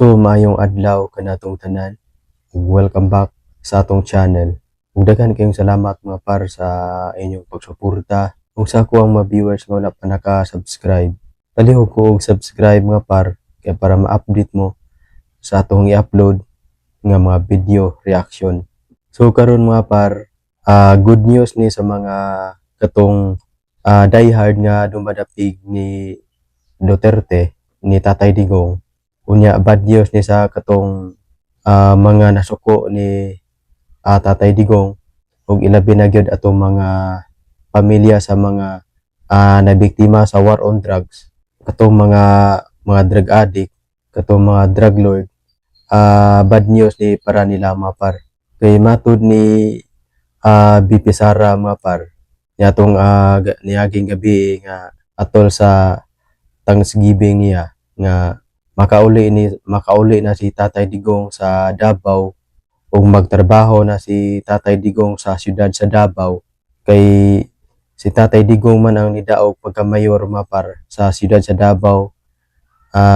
So, maayong adlaw kanatong tanan. Welcome back sa atong channel. Ug daghan kayong salamat mga par sa inyong pagsuporta. Ug sa ako ang mga viewers nga wala pa naka-subscribe, palihog ko og subscribe mga par kaya para ma-update mo sa atong i-upload nga mga video reaction. So karon mga par, good news ni sa mga katong diehard nga dumadapig ni Duterte ni Tatay Digong. Unya bad news ni sa katong mga nasuko ni Tatay Digong ug ilabi na gyud atong mga pamilya sa mga nabiktima sa war on drugs, katong mga drug addict, katong mga drug lord. Bad news ni para nila mga par. Kay matud ni BP Sara mga par, niatong niaging gabi nga atol sa Thanksgiving niya nga makauli na si Tatay Digong sa Davao ug magtrabaho na si Tatay Digong sa siyudad sa Davao. Kay si Tatay Digong man ang nidaog pagka-mayor mga par sa siyudad sa Davao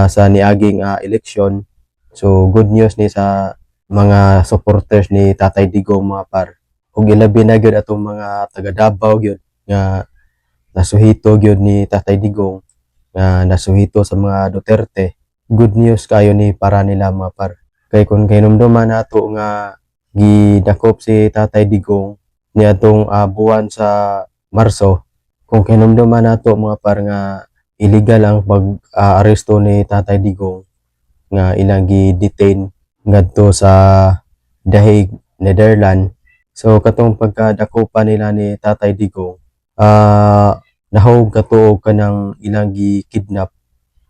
sa niaging eleksyon. So good news ni sa mga supporters ni Tatay Digong mga par. Ug ilabi na gyud atong mga taga Davao gyud nga nasuhito gyud ni Tatay Digong, nga nasuhito sa mga Duterte. Good news kayo ni para nila mga par. Kay kung hinumduman nato nga gidakop si Tatay Digong niadtong buwan sa Marso, kung hinumduman nato mga par nga illegal ang pag-aresto ni Tatay Digong nga ilang gi-detain ngadto sa The Hague, Netherlands. So katong pagkadakopan nila ni Tatay Digong, nahog katuog kanang ilang gi-kidnap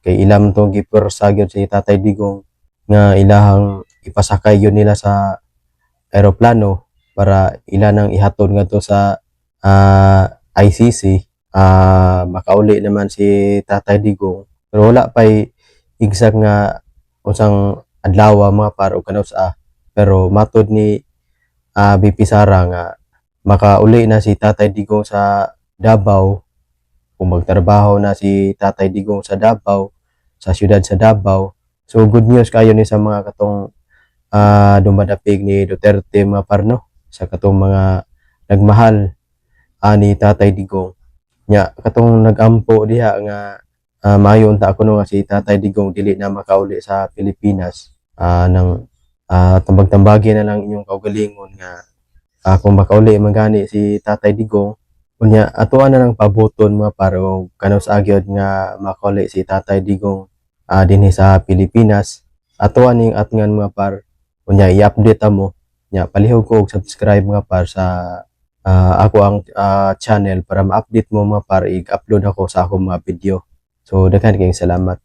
kay ilang tong gipersa gyud si Tatay Digong nga ilahang ipasakay gyud nila sa eroplano para ila nang ihatod ngadto sa ICC. Makauli naman si Tatay Digong pero wala pay exact nga unsang adlaw mga par o kanaus pero matud ni BP Sara nga makauli na si Tatay Digong sa Davao kung magtrabaho na si Tatay Digong sa Davao, sa siyudad sa Davao. So good news kayo ni sa mga katong dumadapig ni Duterte mga parno, sa katong mga nagmahal ni Tatay Digong. Nya katong nagampo diha nga maayo unta kuno nga si Tatay Digong dili na makauli sa Pilipinas, nang tambag-tambagi na lang inyong kaugalingon nga kung makauli man gani si Tatay Digong. Unya atuan na lang pabuton mga par og kanaus agyod nga makauli si Tatay Digong dinhi sa Pilipinas. Atuan ning atngan mga par. Unya i-update mo. Nya palihog ko og subscribe mga par sa ako ang channel para ma-update mo mga par, i-upload ako sa akong mga video. So daghan kayong salamat.